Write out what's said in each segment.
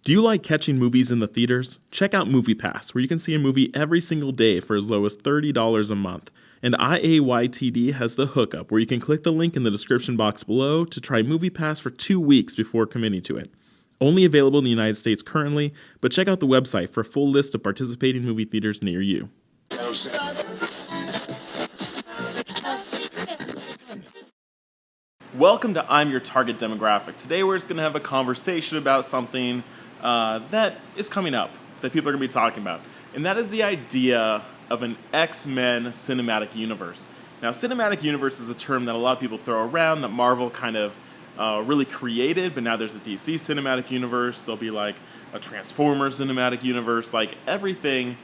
Do you like catching movies in the theaters? Check out MoviePass, where you can see a movie every single day for as low as $30 a month. And IAYTD has the hookup, where you can click the link in the description box below to try MoviePass for 2 weeks before committing to it. Only available in the United States currently, but check out the website for a full list of participating movie theaters near you. Welcome to I'm Your Target Demographic. Today we're just going to have a conversation about something that is coming up, that people are going to be talking about. And that is the idea of an X-Men cinematic universe. Now, cinematic universe is a term that a lot of people throw around, that Marvel kind of really created, but now there's a DC cinematic universe. There'll be like a Transformers cinematic universe. Like everything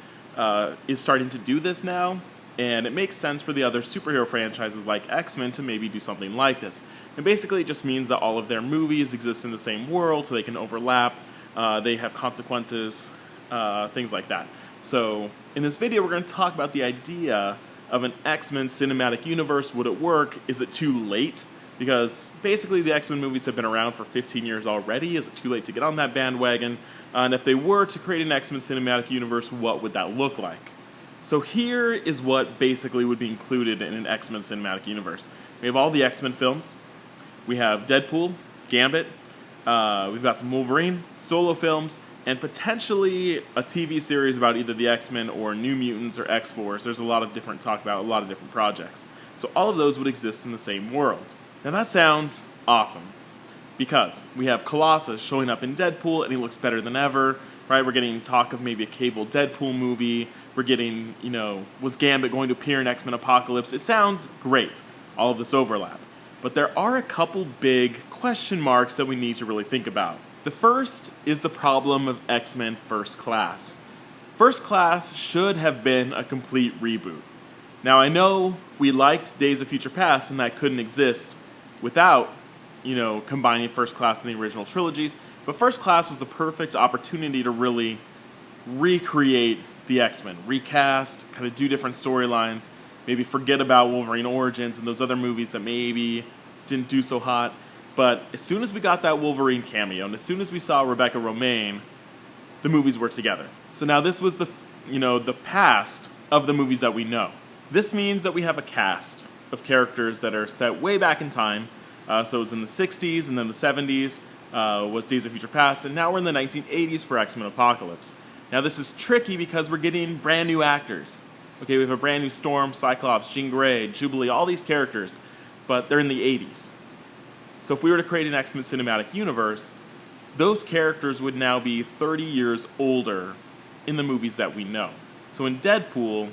is starting to do this now. And it makes sense for the other superhero franchises like X-Men to maybe do something like this. And basically it just means that all of their movies exist in the same world so they can overlap, they have consequences, things like that. So in this video we're going to talk about the idea of an X-Men cinematic universe. Would it work? Is it too late? Because basically the X-Men movies have been around for 15 years already. Is it too late to get on that bandwagon? And if they were to create an X-Men cinematic universe, what would that look like? So here is what basically would be included in an X-Men cinematic universe. We have all the X-Men films. We have Deadpool, Gambit. We've got some Wolverine, solo films, and potentially a TV series about either the X-Men or New Mutants or X-Force. There's a lot of different talk about a lot of different projects. So all of those would exist in the same world. Now that sounds awesome because we have Colossus showing up in Deadpool and he looks better than ever. Right, we're getting talk of maybe a Cable Deadpool movie. We're getting, was Gambit going to appear in X-Men Apocalypse? It sounds great, all of this overlap. But there are a couple big question marks that we need to really think about. The first is the problem of X-Men First Class. First Class should have been a complete reboot. Now I know we liked Days of Future Past and that couldn't exist without, combining First Class and the original trilogies. But First Class was the perfect opportunity to really recreate the X-Men, recast, kind of do different storylines, maybe forget about Wolverine Origins and those other movies that maybe didn't do so hot. But as soon as we got that Wolverine cameo, and as soon as we saw Rebecca Romijn, the movies were together. So now this was the past of the movies that we know. This means that we have a cast of characters that are set way back in time. So it was in the 60s and then the 70s. Was Days of Future Past, and now we're in the 1980s for X-Men Apocalypse. Now this is tricky because we're getting brand new actors. Okay, we have a brand new Storm, Cyclops, Jean Grey, Jubilee, all these characters, but they're in the 80s. So if we were to create an X-Men cinematic universe, those characters would now be 30 years older in the movies that we know. So in Deadpool,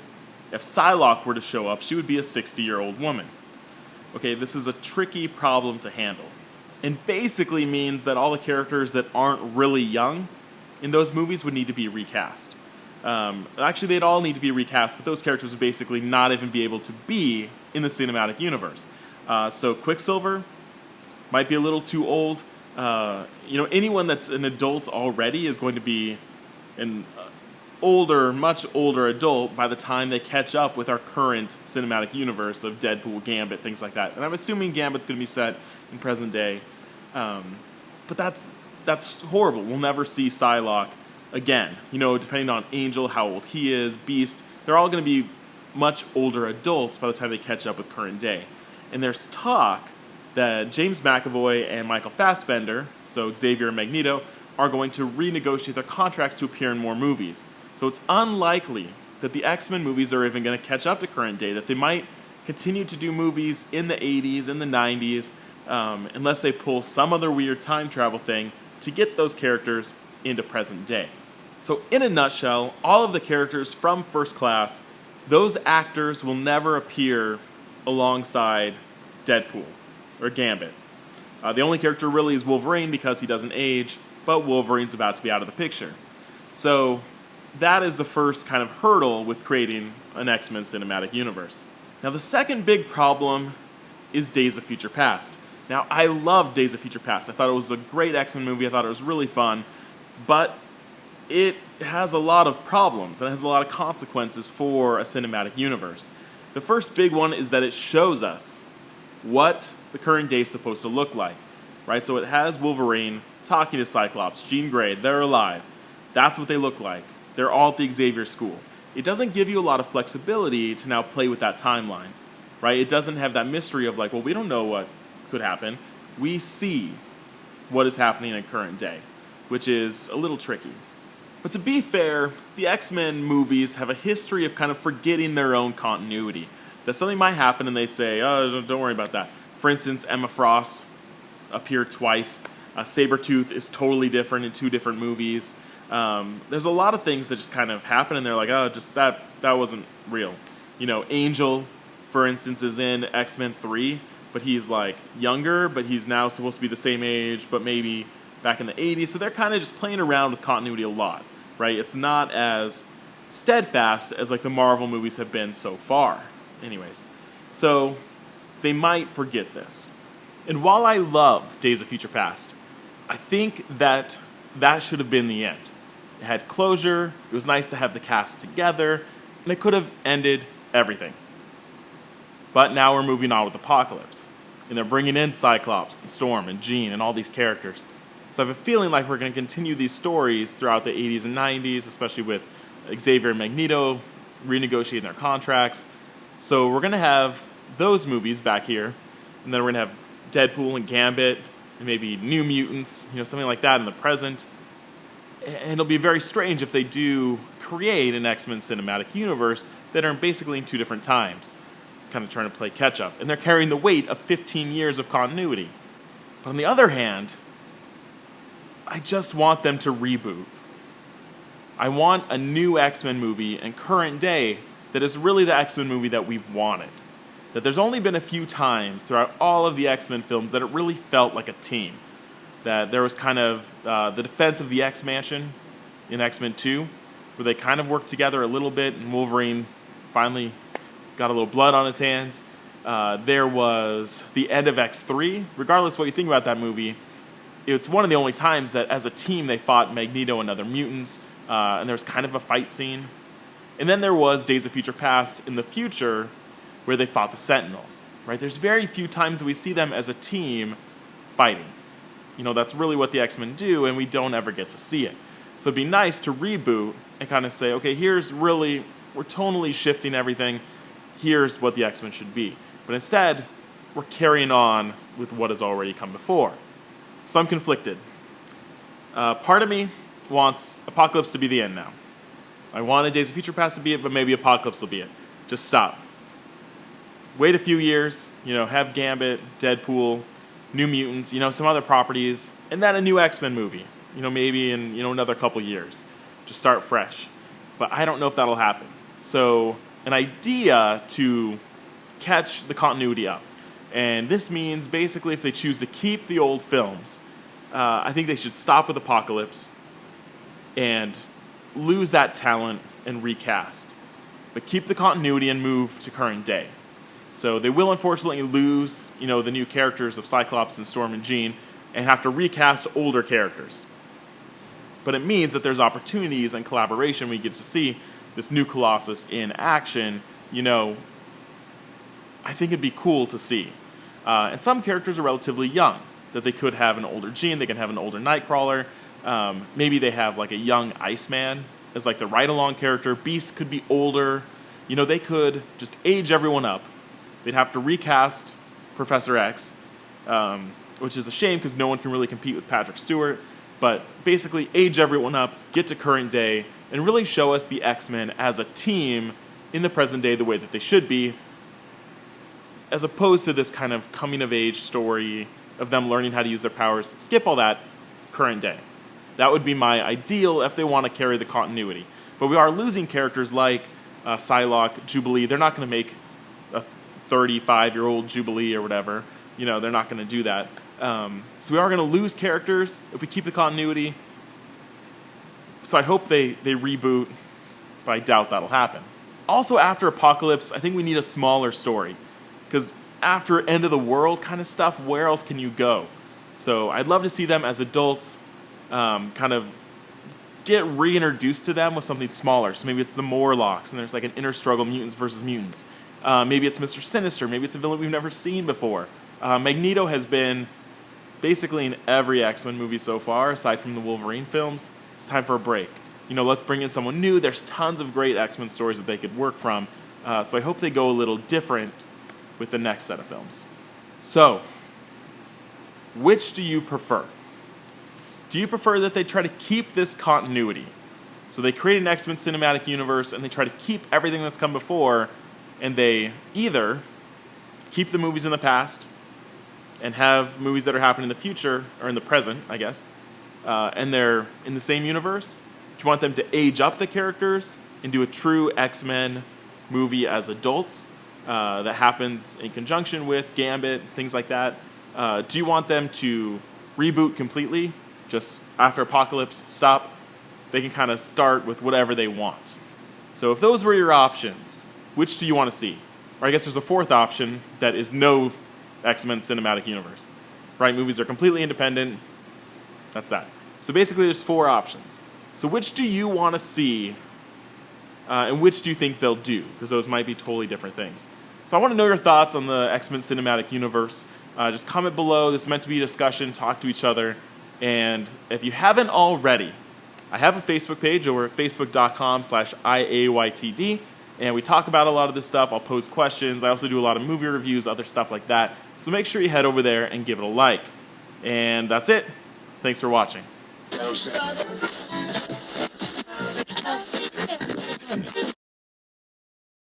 if Psylocke were to show up, she would be a 60-year-old woman. Okay, this is a tricky problem to handle. And basically means that all the characters that aren't really young in those movies would need to be recast. Actually, they'd all need to be recast, but those characters would basically not even be able to be in the cinematic universe. So Quicksilver might be a little too old. Anyone that's an adult already is going to be an much older adult by the time they catch up with our current cinematic universe of Deadpool, Gambit, things like that. And I'm assuming Gambit's going to be set in present day. But that's horrible. We'll never see Psylocke again. Depending on Angel, how old he is, Beast, they're all going to be much older adults by the time they catch up with current day. And there's talk that James McAvoy and Michael Fassbender, so Xavier and Magneto, are going to renegotiate their contracts to appear in more movies. So it's unlikely that the X-Men movies are even going to catch up to current day, that they might continue to do movies in the 80s, in the 90s, unless they pull some other weird time travel thing to get those characters into present day. So in a nutshell, all of the characters from First Class, those actors will never appear alongside Deadpool or Gambit. The only character really is Wolverine because he doesn't age, but Wolverine's about to be out of the picture. So that is the first kind of hurdle with creating an X-Men cinematic universe. Now the second big problem is Days of Future Past. Now, I loved Days of Future Past. I thought it was a great X-Men movie. I thought it was really fun. But it has a lot of problems, and it has a lot of consequences for a cinematic universe. The first big one is that it shows us what the current day is supposed to look like. Right? So it has Wolverine talking to Cyclops, Jean Grey, they're alive. That's what they look like. They're all at the Xavier School. It doesn't give you a lot of flexibility to now play with that timeline, right? It doesn't have that mystery of like, well, we don't know what could happen. We see what is happening in current day, which is a little tricky. But to be fair, the X-Men movies have a history of kind of forgetting their own continuity. That something might happen and they say, oh, don't worry about that. For instance, Emma Frost appeared twice. Sabretooth is totally different in two different movies. There's a lot of things that just kind of happen and they're like, oh, just that wasn't real. You know, Angel, for instance, is in X-Men 3, but he's like younger, but he's now supposed to be the same age, but maybe back in the 80s. So they're kind of just playing around with continuity a lot, right? It's not as steadfast as like the Marvel movies have been so far. Anyways, so they might forget this. And while I love Days of Future Past, I think that should have been the end. It had closure, it was nice to have the cast together, and it could have ended everything. But now we're moving on with Apocalypse. And they're bringing in Cyclops and Storm and Jean and all these characters. So I have a feeling like we're going to continue these stories throughout the 80s and 90s, especially with Xavier and Magneto renegotiating their contracts. So we're going to have those movies back here, and then we're going to have Deadpool and Gambit, and maybe New Mutants, something like that in the present. And it'll be very strange if they do create an X-Men cinematic universe that are basically in two different times, kind of trying to play catch-up. And they're carrying the weight of 15 years of continuity. But on the other hand, I just want them to reboot. I want a new X-Men movie in current day that is really the X-Men movie that we've wanted. That there's only been a few times throughout all of the X-Men films that it really felt like a team. That there was kind of the defense of the X-Mansion in X-Men 2, where they kind of worked together a little bit, and Wolverine finally got a little blood on his hands. There was the end of X3. Regardless of what you think about that movie, it's one of the only times that as a team they fought Magneto and other mutants, and there was kind of a fight scene. And then there was Days of Future Past in the future, where they fought the Sentinels, right? There's very few times that we see them as a team fighting. That's really what the X-Men do, and we don't ever get to see it. So it'd be nice to reboot and kind of say, okay, we're tonally shifting everything. Here's what the X-Men should be. But instead, we're carrying on with what has already come before. So I'm conflicted. Part of me wants Apocalypse to be the end now. I wanted Days of Future Past to be it, but maybe Apocalypse will be it. Just stop. Wait a few years, have Gambit, Deadpool, New Mutants, some other properties, and then a new X-Men movie, maybe in, another couple years. Just start fresh. But I don't know if that'll happen. So an idea to catch the continuity up. And this means basically if they choose to keep the old films, I think they should stop with Apocalypse and lose that talent and recast. But keep the continuity and move to current day. So they will unfortunately lose, the new characters of Cyclops and Storm and Jean and have to recast older characters. But it means that there's opportunities and collaboration. We get to see this new Colossus in action. I think it'd be cool to see. And some characters are relatively young, that they could have an older Jean, they can have an older Nightcrawler. Maybe they have like a young Iceman as like the ride-along character. Beast could be older. They could just age everyone up. They'd have to recast Professor X, which is a shame because no one can really compete with Patrick Stewart. But basically age everyone up, get to current day, and really show us the X-Men as a team in the present day the way that they should be, as opposed to this kind of coming-of-age story of them learning how to use their powers. Skip all that, current day. That would be my ideal if they want to carry the continuity. But we are losing characters like Psylocke, Jubilee. They're not going to make a 35-year-old Jubilee or whatever. They're not going to do that. So we are going to lose characters if we keep the continuity. So I hope they reboot, but I doubt that'll happen. Also, after Apocalypse, I think we need a smaller story. Because after End of the World kind of stuff, where else can you go? So I'd love to see them as adults, kind of get reintroduced to them with something smaller. So maybe it's the Morlocks, and there's like an inner struggle, mutants versus mutants. Maybe it's Mr. Sinister. Maybe it's a villain we've never seen before. Magneto has been basically in every X-Men movie so far, aside from the Wolverine films, it's time for a break. Let's bring in someone new. There's tons of great X-Men stories that they could work from. So I hope they go a little different with the next set of films. So, which do you prefer? Do you prefer that they try to keep this continuity? So they create an X-Men cinematic universe and they try to keep everything that's come before, and they either keep the movies in the past and have movies that are happening in the future, or in the present, I guess, and they're in the same universe? Do you want them to age up the characters and do a true X-Men movie as adults that happens in conjunction with Gambit, things like that? Do you want them to reboot completely, just after Apocalypse, stop? They can kind of start with whatever they want. So if those were your options, which do you want to see? Or I guess there's a fourth option that is no X-Men cinematic universe. Right? Movies are completely independent. That's that. So basically there's four options. So which do you want to see, and which do you think they'll do? Because those might be totally different things. So I want to know your thoughts on the X-Men cinematic universe. Just comment below. This is meant to be a discussion. Talk to each other. And if you haven't already, I have a Facebook page over at facebook.com/IAYTD, and we talk about a lot of this stuff. I'll post questions. I also do a lot of movie reviews, other stuff like that. So make sure you head over there and give it a like. And that's it. Thanks for watching.